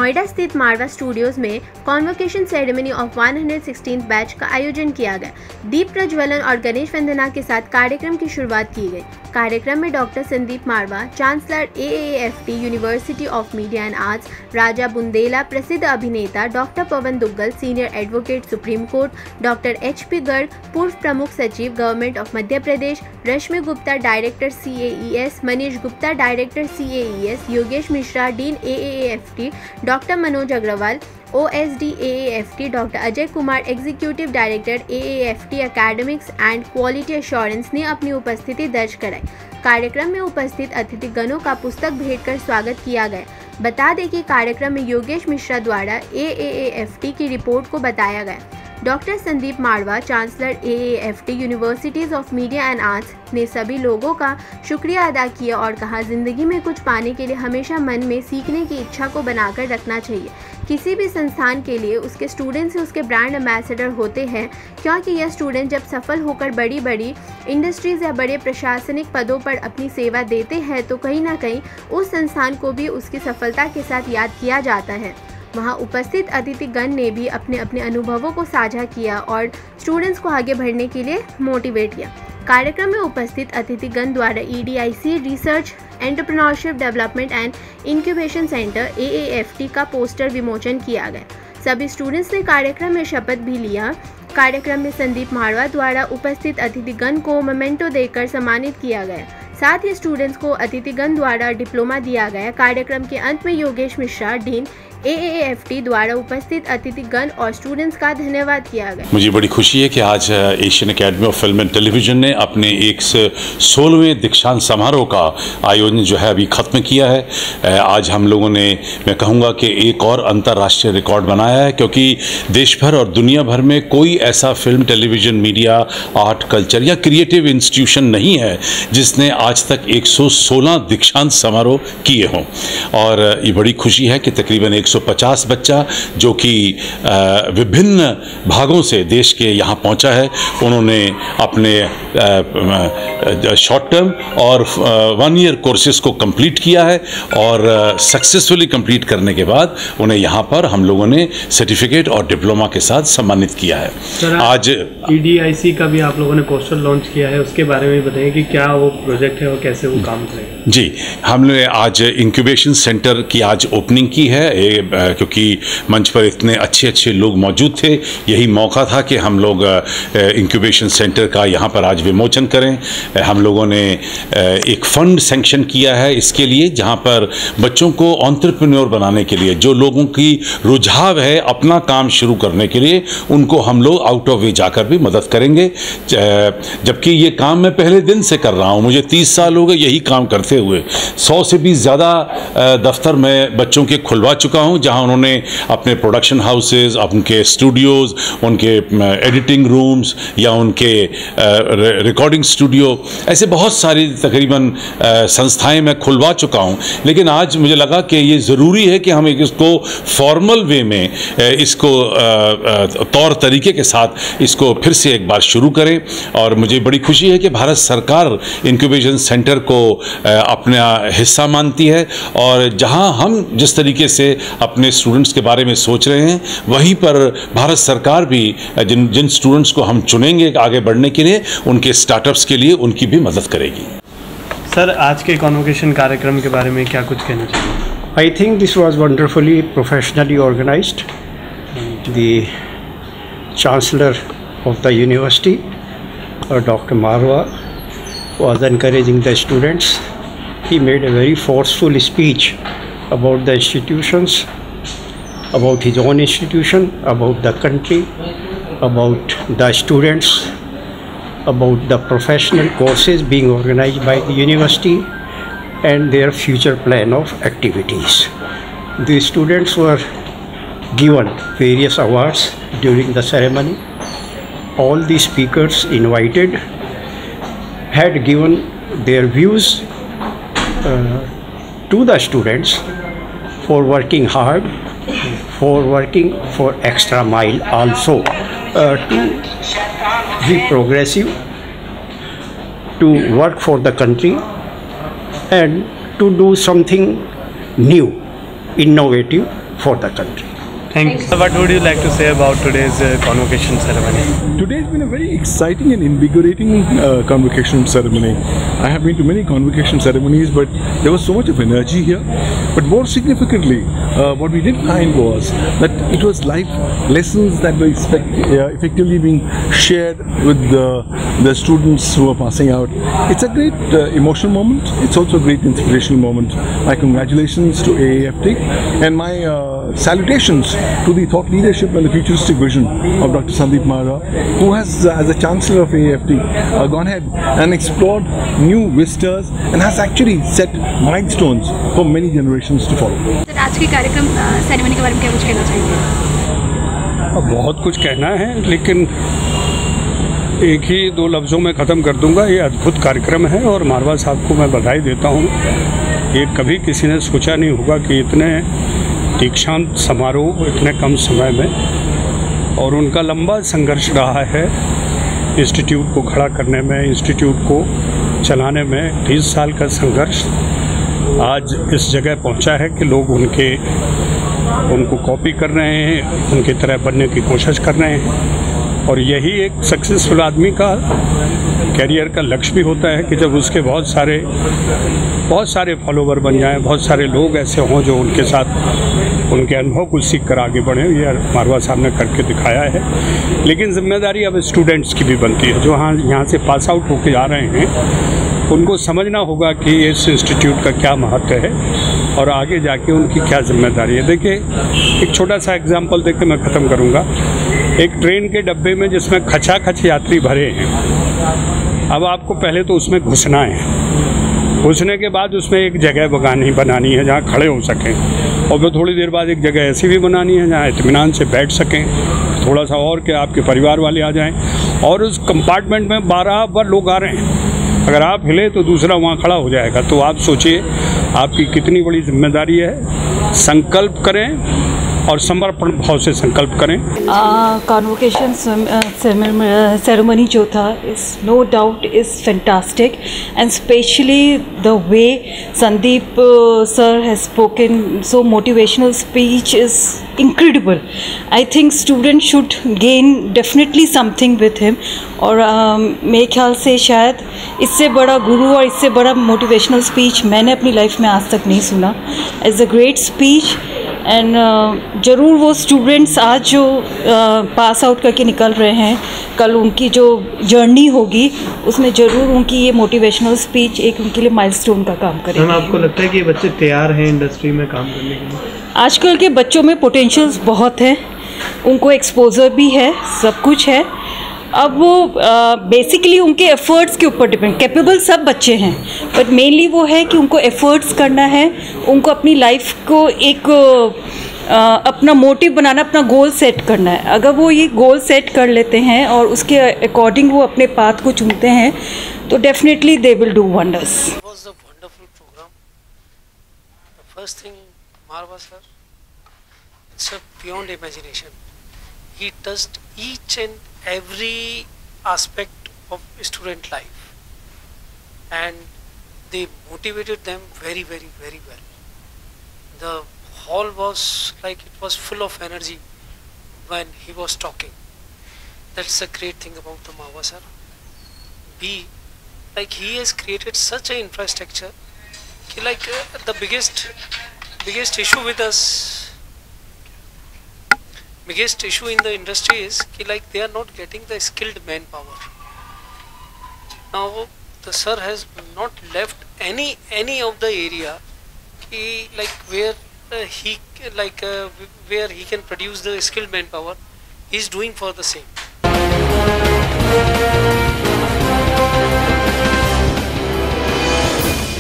नोएडा स्थित मारवा स्टूडियोज में convocation ceremony of 116th batch का आयोजन किया गया। दीप प्रज्वलन और गणेश वंदना के साथ कार्यक्रम की शुरुआत की गई। कार्यक्रम में doctor Sandeep Marwah, chancellor AAFT university of media and arts, Raja Bundela, प्रसिद्ध अभिनेता doctor Pawan Duggal, senior advocate Supreme Court, doctor HP Garg, पूर्व प्रमुख सचिव government of Madhya Pradesh, Rashmi Gupta, director CAES, Manish Gupta, director CAES, Yogesh Mishra, dean AAFT, doctor Manoj Agarwal, OSD AAFT, doctor Ajay Kumar, executive director AAFT academics and quality assurance ने अपनी उपस्थिति दर्ज कराई। कार्यक्रम में उपस्थित अतिथिगणों का पुस्तक भेंट कर स्वागत किया गया। बता दें कि कार्यक्रम में योगेश मिश्रा द्वारा AAFT की रिपोर्ट को बताया गया। Doctor Sandeep Marwah, chancellor AAFT universities of media and arts ने सभी लोगों का शुक्रिया अदा किया और कहा, जिंदगी में कुछ पाने के लिए हमेशा मन में सीखने की इच्छा को बनाकर रखना चाहिए। किसी भी संस्थान के लिए उसके स्टूडेंट्स ही उसके ब्रांड एम्बेसडर होते हैं, क्योंकि यह स्टूडेंट जब सफल होकर बड़ी बड़ी इंडस्ट्रीज़ या बड़े प्रशासनिक पदों पर अपनी सेवा देते हैं तो कहीं ना कहीं उस संस्थान को भी उसकी सफलता के साथ याद किया जाता है। वहां उपस्थित अतिथिगण ने भी अपने अपने अनुभवों को साझा किया और स्टूडेंट्स को आगे बढ़ने के लिए मोटिवेट किया। कार्यक्रम में उपस्थित अतिथिगण द्वारा EDIC research entrepreneurship development and incubation centre AAFT का पोस्टर विमोचन किया गया। सभी स्टूडेंट्स ने कार्यक्रम में शपथ भी लिया। कार्यक्रम में संदीप मारवा द्वारा उपस्थित अतिथिगण को मोमेंटो देकर सम्मानित किया गया। साथ ही स्टूडेंट्स को अतिथिगण द्वारा डिप्लोमा दिया गया। कार्यक्रम के अंत में योगेश मिश्रा, डीन AAFT द्वारा उपस्थित अतिथिगण और स्टूडेंट्स का धन्यवाद किया गया। मुझे बड़ी खुशी है कि आज Asian academy of film and television ने अपने 116वें दीक्षांत समारोह का आयोजन जो है अभी ख़त्म किया है। आज हम लोगों ने, मैं कहूँगा कि एक और अंतर्राष्ट्रीय रिकॉर्ड बनाया है, क्योंकि देश भर और दुनिया भर में कोई ऐसा film, television, media, art, culture या क्रिएटिव इंस्टीट्यूशन नहीं है जिसने आज तक 116 दीक्षांत समारोह किए हों। और ये बड़ी खुशी है कि तकरीबन 150 बच्चा जो कि विभिन्न भागों से देश के यहाँ पहुँचा है, उन्होंने अपने शॉर्ट टर्म और 1 ईयर कोर्सेज को कंप्लीट किया है और सक्सेसफुली कंप्लीट करने के बाद उन्हें यहाँ पर हम लोगों ने सर्टिफिकेट और डिप्लोमा के साथ सम्मानित किया है। आज EDIC का भी आप लोगों ने पोस्टर लॉन्च किया है, उसके बारे में बताइए कि क्या वो प्रोजेक्ट है और कैसे वो काम करेगा। जी, हमने आज इंक्यूबेशन सेंटर की आज ओपनिंग की है, क्योंकि मंच पर इतने अच्छे लोग मौजूद थे। यही मौका था कि हम लोग इंक्यूबेशन सेंटर का यहाँ पर आज विमोचन करें। हम लोगों ने एक फंड सैंक्शन किया है इसके लिए, जहाँ पर बच्चों को एंटरप्रेन्योर बनाने के लिए, जो लोगों की रुझाव है अपना काम शुरू करने के लिए, उनको हम लोग आउट ऑफ वे जाकर भी मदद करेंगे। जबकि ये काम मैं पहले दिन से कर रहा हूँ, मुझे 30 साल हो गए यही काम करते हुए। 100 से भी ज़्यादा दफ्तर मैं बच्चों के खुलवा चुका हूँ, जहाँ उन्होंने अपने प्रोडक्शन हाउसेज, उनके स्टूडियोज़, उनके एडिटिंग रूम्स या उनके रिकॉर्डिंग स्टूडियो, ऐसे बहुत सारी तकरीबन संस्थाएं मैं खुलवा चुका हूँ। लेकिन आज मुझे लगा कि ये ज़रूरी है कि हम इसको फॉर्मल वे में, इसको तौर तरीके के साथ इसको फिर से एक बार शुरू करें। और मुझे बड़ी खुशी है कि भारत सरकार इंक्यूबेशन सेंटर को अपना हिस्सा मानती है, और जहां हम जिस तरीके से अपने स्टूडेंट्स के बारे में सोच रहे हैं, वहीं पर भारत सरकार भी जिन स्टूडेंट्स को हम चुनेंगे आगे बढ़ने के लिए, उनके स्टार्टअप्स के लिए उनकी भी मदद करेगी। सर, आज के कॉन्वोकेशन कार्यक्रम के बारे में क्या कुछ कहना चाहिए? I think this was wonderfully professionally organized. The Chancellor of the University, Dr. Marwa, was encouraging the students. He made a very forceful speech about the institutions, about his own institution, about the country, about the students, about the professional courses being organized by the university and their future plan of activities. The students were given various awards during the ceremony. All the speakers invited had given their views to the students for working hard, for working for extra mile also, to be progressive, to work for the country and to do something new, innovative for the country. Thank you. What would you like to say about today's convocation ceremony? Today's been a very exciting and invigorating convocation ceremony. I have been to many convocation ceremonies, but there was so much of energy here. But more significantly, what we did find was that it was life lessons that were effectively being shared with the students who are passing out. It's a great emotional moment. It's also a great inspirational moment. My congratulations to AAFT and my salutations to the thought leadership and the futuristic vision of Dr. Sandeep Marwa, who has, as a Chancellor of AAFT, gone ahead and explored new vistas and has actually set milestones for many generations to follow. Sir, आज के कार्यक्रम ceremony के बारे में क्या कुछ कहना चाहिए? बहुत कुछ कहना है, लेकिन एक ही दो लफ्ज़ों में ख़त्म कर दूंगा। ये अद्भुत कार्यक्रम है और मारवा साहब को मैं बधाई देता हूँ। ये कभी किसी ने सोचा नहीं होगा कि इतने दीक्षांत समारोह इतने कम समय में, और उनका लंबा संघर्ष रहा है इंस्टीट्यूट को खड़ा करने में, इंस्टीट्यूट को चलाने में 30 साल का संघर्ष आज इस जगह पहुंचा है कि लोग उनको कॉपी कर रहे हैं, उनकी तरह बनने की कोशिश कर रहे हैं। और यही एक सक्सेसफुल आदमी का कैरियर का लक्ष्य भी होता है कि जब उसके बहुत सारे फॉलोवर बन जाएं, बहुत सारे लोग ऐसे हों जो उनके साथ उनके अनुभव को सीख कर आगे बढ़ें। ये मारवा साहब ने करके दिखाया है। लेकिन जिम्मेदारी अब स्टूडेंट्स की भी बनती है जो यहाँ से पास आउट होकर जा रहे हैं। उनको समझना होगा कि इस इंस्टीट्यूट का क्या महत्व है और आगे जाके उनकी क्या जिम्मेदारी है। देखिए, एक छोटा सा एग्जाम्पल देके मैं ख़त्म करूँगा। एक ट्रेन के डब्बे में जिसमें खचाखच यात्री भरे हैं, अब आपको पहले तो उसमें घुसना है। घुसने के बाद उसमें एक जगह बनानी है जहाँ खड़े हो सकें, और फिर थोड़ी देर बाद एक जगह ऐसी भी बनानी है जहाँ इत्मीनान से बैठ सकें, थोड़ा सा और कि आपके परिवार वाले आ जाएं। और उस कंपार्टमेंट में 12 लोग आ रहे हैं, अगर आप हिले तो दूसरा वहाँ खड़ा हो जाएगा। तो आप सोचिए आपकी कितनी बड़ी जिम्मेदारी है। संकल्प करें और समर्पण भाव से संकल्प करें। कॉन्वोकेशन सेरेमनी जो था is no doubt is fantastic, and specially the way Sandeep sir has spoken so motivational speech is incredible. I think students should gain definitely something with him. और मेरे ख्याल से शायद इससे बड़ा गुरु और इससे बड़ा मोटिवेशनल स्पीच मैंने अपनी लाइफ में आज तक नहीं सुना। It's a great speech, and ज़रूर वो स्टूडेंट्स आज जो पास आउट करके निकल रहे हैं, कल उनकी जो जर्नी होगी उसमें ज़रूर उनकी ये मोटिवेशनल स्पीच एक उनके लिए माइलस्टोन का काम करेगी। मैम, आपको लगता है कि ये बच्चे तैयार हैं इंडस्ट्री में काम करने के लिए? आजकल के बच्चों में पोटेंशियल्स बहुत हैं, उनको एक्सपोजर भी है, सब कुछ है। अब वो बेसिकली उनके एफ़र्ट्स के ऊपर डिपेंड, कैपेबल सब बच्चे हैं, बट मेनली वो है कि उनको एफ़र्ट्स करना है, उनको अपनी लाइफ को एक अपना मोटिव बनाना, अपना गोल सेट करना है। अगर वो ये गोल सेट कर लेते हैं और उसके अकॉर्डिंग वो अपने पाथ को चुनते हैं तो definitely they will do wonders. First thing, Marwa sir, it's a beyond imagination. He touched each and every aspect of student life, and they motivated them very, very, very well. The hall was like it was full of energy when he was talking. That's a great thing about the Marwa sir. Like he has created such an infrastructure. Like the biggest issue with us, biggest issue in the industry is like they are not getting the skilled manpower. Now the sir has not left any of the area like where he can produce the skilled manpower. He is doing for the same.